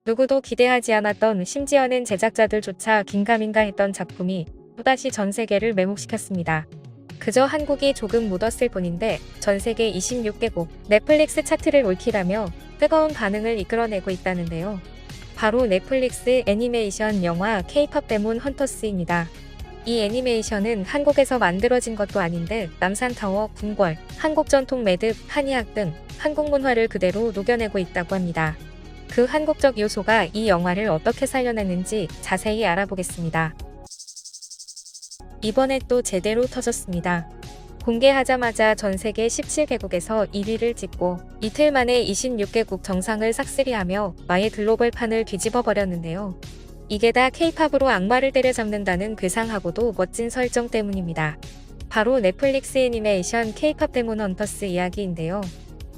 누구도 기대하지 않았던, 심지어는 제작자들조차 긴가민가 했던 작품이 또다시 전 세계를 매혹시켰습니다. 그저 한국이 조금 묻었을 뿐인데 전 세계 26개국 넷플릭스 차트를 올킬하며 뜨거운 반응을 이끌어내고 있다는데요. 바로 넷플릭스 애니메이션 영화 K-팝 데몬 헌터스입니다. 이 애니메이션은 한국에서 만들어진 것도 아닌데 남산타워, 궁궐, 한국 전통 매듭, 한의학 등 한국 문화를 그대로 녹여내고 있다고 합니다. 그 한국적 요소가 이 영화를 어떻게 살려냈는지 자세히 알아보겠습니다. 이번에 또 제대로 터졌습니다. 공개하자마자 전 세계 17개국에서 1위를 찍고 이틀 만에 26개국 정상을 싹쓸이하며 아예 글로벌판을 뒤집어 버렸는데요. 이게 다 K-팝으로 악마를 때려잡는다는 괴상하고도 멋진 설정 때문입니다. 바로 넷플릭스 애니메이션 K-팝 데몬 헌터스 이야기인데요.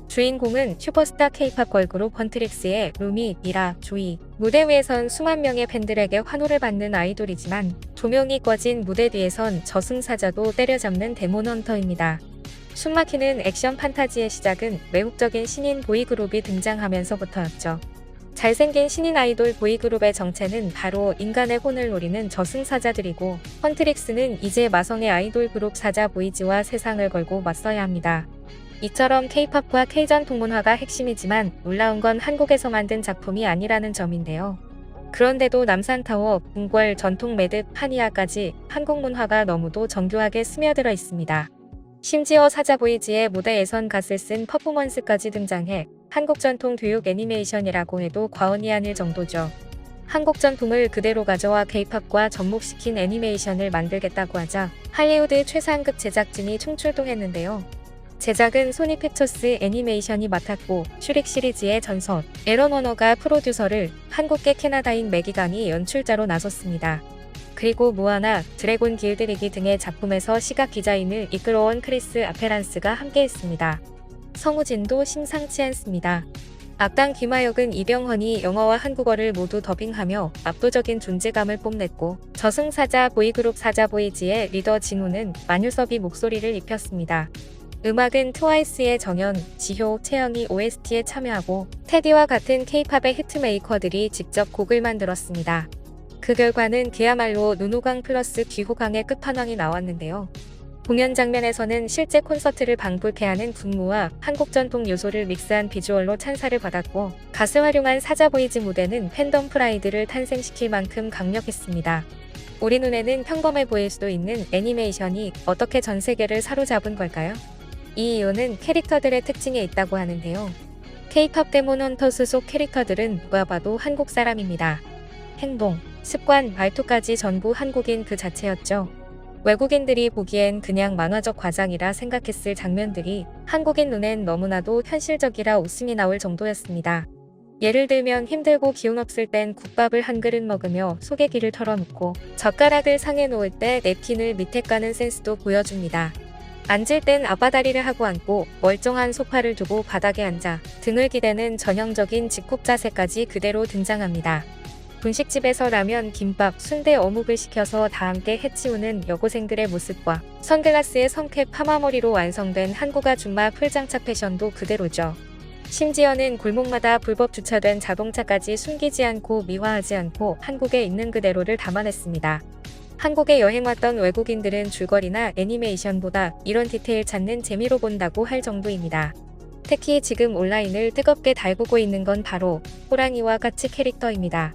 주인공은 슈퍼스타 K-팝 걸그룹 헌트릭스의 루미, 미라, 조이. 무대 위에선 수만 명의 팬들에게 환호를 받는 아이돌이지만 조명이 꺼진 무대 뒤에선 저승사자도 때려잡는 데몬 헌터입니다. 숨막히는 액션 판타지의 시작은 매혹적인 신인 보이그룹이 등장하면서부터였죠. 잘생긴 신인 아이돌 보이그룹의 정체는 바로 인간의 혼을 노리는 저승사자들이고, 헌트릭스는 이제 마성의 아이돌 그룹 사자 보이즈와 세상을 걸고 맞서야 합니다. 이처럼 K-팝과 K-전통 문화가 핵심이지만 놀라운 건 한국에서 만든 작품이 아니라는 점인데요. 그런데도 남산타워, 궁궐, 전통 매듭, 한의학까지 한국 문화가 너무도 정교하게 스며들어 있습니다. 심지어 사자 보이즈의 무대에선 갓을 쓴 퍼포먼스까지 등장해 한국 전통 교육 애니메이션이라고 해도 과언이 아닐 정도죠. 한국 전통을 그대로 가져와 K-팝과 접목시킨 애니메이션을 만들겠다고 하자 할리우드 최상급 제작진이 총출동했는데요. 제작은 소니 픽처스 애니메이션이 맡았고, 슈렉 시리즈의 전설 에런 워너가 프로듀서를, 한국계 캐나다인 매기강이 연출자로 나섰습니다. 그리고 모아나, 드래곤 길들이기 등의 작품에서 시각 디자인을 이끌어온 크리스 아페란스가 함께했습니다. 성우진도 심상치 않습니다. 악당 김하역은 이병헌이 영어와 한국어를 모두 더빙하며 압도적인 존재감을 뽐냈고, 저승사자 보이그룹 사자 보이즈의 리더 진우는 만유섭이 목소리를 입혔습니다. 음악은 트와이스의 정연, 지효, 채영이 OST에 참여하고 테디와 같은 K-팝의 히트메이커들이 직접 곡을 만들었습니다. 그 결과는 그야말로 눈호강 플러스 귀호강의 끝판왕이 나왔는데요. 공연 장면에서는 실제 콘서트를 방불케 하는 군무와 한국 전통 요소를 믹스한 비주얼로 찬사를 받았고, 갓을 활용한 사자 보이즈 무대는 팬덤 프라이드를 탄생시킬 만큼 강력했습니다. 우리 눈에는 평범해 보일 수도 있는 애니메이션이 어떻게 전 세계를 사로잡은 걸까요? 이 이유는 캐릭터들의 특징에 있다고 하는데요. K-팝 데몬 헌터스 속 캐릭터들은 누가 봐도 한국 사람입니다. 행동, 습관, 말투까지 전부 한국인 그 자체였죠. 외국인들이 보기엔 그냥 만화적 과장이라 생각했을 장면들이 한국인 눈엔 너무나도 현실적이라 웃음이 나올 정도였습니다. 예를 들면 힘들고 기운 없을 땐 국밥을 한 그릇 먹으며 속에 기를 털어놓고 젓가락을 상에 놓을 때 냅킨을 밑에 까는 센스도 보여줍니다. 앉을 땐 앞바다리를 하고 앉고 멀쩡한 소파를 두고 바닥에 앉아 등을 기대는 전형적인 집콕 자세까지 그대로 등장합니다. 분식집에서 라면, 김밥, 순대, 어묵을 시켜서 다 함께 해치우는 여고생들의 모습과 선글라스에 성캡 파마머리로 완성된 한국 아줌마 풀장착 패션도 그대로죠. 심지어는 골목마다 불법 주차된 자동차까지 숨기지 않고 미화하지 않고 한국에 있는 그대로를 담아냈습니다. 한국에 여행 왔던 외국인들은 줄거리나 애니메이션보다 이런 디테일 찾는 재미로 본다고 할 정도입니다. 특히 지금 온라인을 뜨겁게 달구고 있는 건 바로 호랑이와 까치 캐릭터입니다.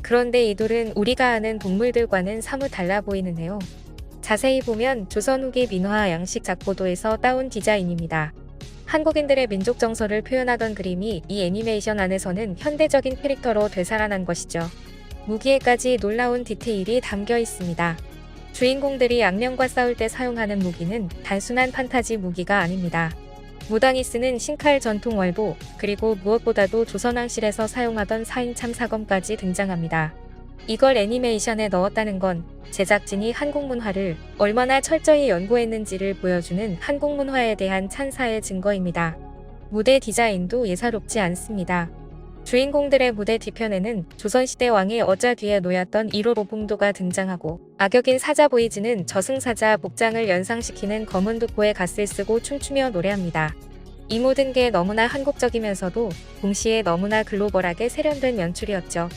그런데 이들은 우리가 아는 동물들과는 사뭇 달라 보이는데요. 자세히 보면 조선 후기 민화 양식 작고도에서 따온 디자인입니다. 한국인들의 민족 정서를 표현하던 그림이 이 애니메이션 안에서는 현대적인 캐릭터로 되살아난 것이죠. 무기에까지 놀라운 디테일이 담겨 있습니다. 주인공들이 악령과 싸울 때 사용하는 무기는 단순한 판타지 무기가 아닙니다. 무당이 쓰는 신칼 전통 월보, 그리고 무엇보다도 조선왕실에서 사용하던 4인 참사검까지 등장합니다. 이걸 애니메이션에 넣었다는 건 제작진이 한국 문화를 얼마나 철저히 연구했는지를 보여주는 한국 문화에 대한 찬사의 증거입니다. 무대 디자인도 예사롭지 않습니다. 주인공들의 무대 뒤편에는 조선시대 왕의 어자 뒤에 놓였던 1호 로봉도가 등장하고, 악역인 사자 보이즈는 저승사자 복장을 연상시키는 검은 두코에 갓을 쓰고 춤추며 노래합니다. 이 모든 게 너무나 한국적이면서도 동시에 너무나 글로벌하게 세련된 연출이었죠.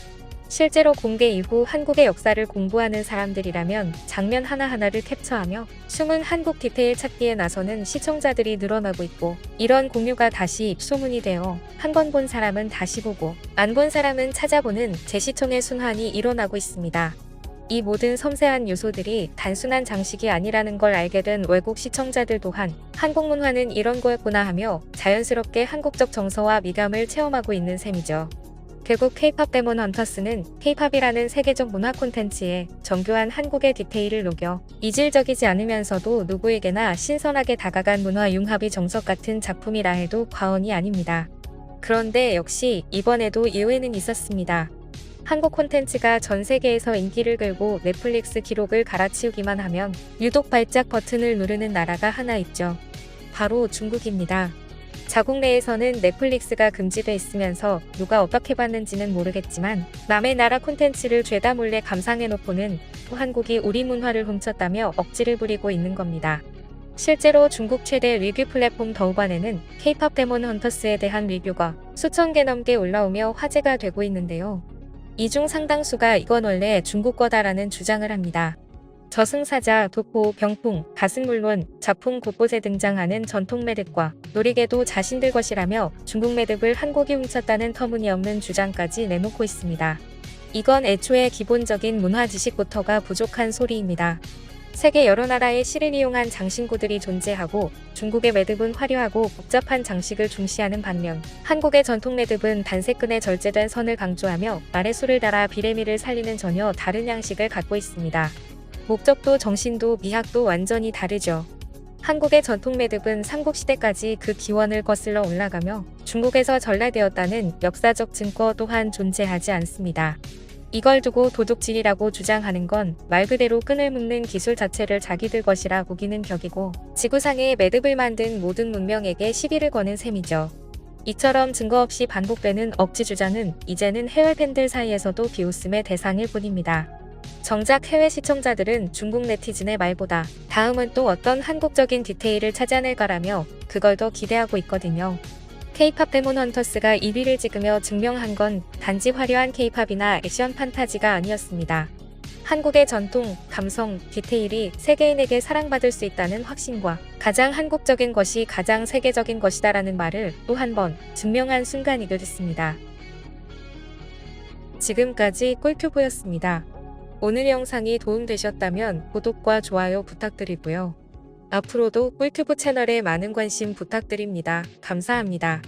실제로 공개 이후 한국의 역사를 공부하는 사람들이라면 장면 하나하나를 캡처하며 숨은 한국 디테일 찾기에 나서는 시청자들이 늘어나고 있고, 이런 공유가 다시 소문이 되어 한 번 본 사람은 다시 보고 안 본 사람은 찾아보는 재시청의 순환이 일어나고 있습니다. 이 모든 섬세한 요소들이 단순한 장식이 아니라는 걸 알게 된 외국 시청자들 또한 한국 문화는 이런 거였구나 하며 자연스럽게 한국적 정서와 미감을 체험하고 있는 셈이죠. 결국 K-팝 데몬 헌터스는 K-팝이라는 세계적 문화 콘텐츠에 정교한 한국의 디테일을 녹여 이질적이지 않으면서도 누구에게나 신선하게 다가간 문화 융합이 정석 같은 작품이라 해도 과언이 아닙니다. 그런데 역시 이번에도 예외는 있었습니다. 한국 콘텐츠가 전 세계에서 인기를 끌고 넷플릭스 기록을 갈아치우기만 하면 유독 발작 버튼을 누르는 나라가 하나 있죠. 바로 중국입니다. 자국 내에서는 넷플릭스가 금지돼 있으면서 누가 어떻게 봤는지는 모르겠지만 남의 나라 콘텐츠를 죄다 몰래 감상해놓고는 또 한국이 우리 문화를 훔쳤다며 억지를 부리고 있는 겁니다. 실제로 중국 최대 리뷰 플랫폼 더우반에는 K-팝 데몬 헌터스에 대한 리뷰가 수천 개 넘게 올라오며 화제가 되고 있는데요. 이 중 상당수가 이건 원래 중국 거다라는 주장을 합니다. 저승사자, 독보, 병풍, 갓은 물론 작품 곳곳에 등장하는 전통 매듭과 놀이개도 자신들 것이라며 중국 매듭을 한국이 훔쳤다는 터무니없는 주장까지 내놓고 있습니다. 이건 애초에 기본적인 문화 지식부터가 부족한 소리입니다. 세계 여러 나라의 실을 이용한 장신구들이 존재하고 중국의 매듭은 화려하고 복잡한 장식을 중시하는 반면 한국의 전통 매듭은 단색끈에 절제된 선을 강조하며 아래수를 달아 비레미를 살리는 전혀 다른 양식을 갖고 있습니다. 목적도 정신도 미학도 완전히 다르죠. 한국의 전통 매듭은 삼국시대까지 그 기원을 거슬러 올라가며 중국에서 전래되었다는 역사적 증거 또한 존재하지 않습니다. 이걸 두고 도둑질이라고 주장하는 건 말 그대로 끈을 묶는 기술 자체를 자기들 것이라 우기는 격이고 지구상에 매듭을 만든 모든 문명에게 시비를 거는 셈이죠. 이처럼 증거 없이 반복되는 억지 주장은 이제는 해외 팬들 사이에서도 비웃음의 대상일 뿐입니다. 정작 해외 시청자들은 중국 네티즌의 말보다 다음은 또 어떤 한국적인 디테일을 찾아낼까라며 그걸 더 기대하고 있거든요. K-팝 데몬 헌터스가 1위를 찍으며 증명한 건 단지 화려한 K-팝이나 액션 판타지가 아니었습니다. 한국의 전통, 감성, 디테일이 세계인에게 사랑받을 수 있다는 확신과 가장 한국적인 것이 가장 세계적인 것이다라는 말을 또 한 번 증명한 순간이기도 했습니다. 지금까지 꿀튜브였습니다. 오늘 영상이 도움되셨다면 구독과 좋아요 부탁드리고요. 앞으로도 꿀튜브 채널에 많은 관심 부탁드립니다. 감사합니다.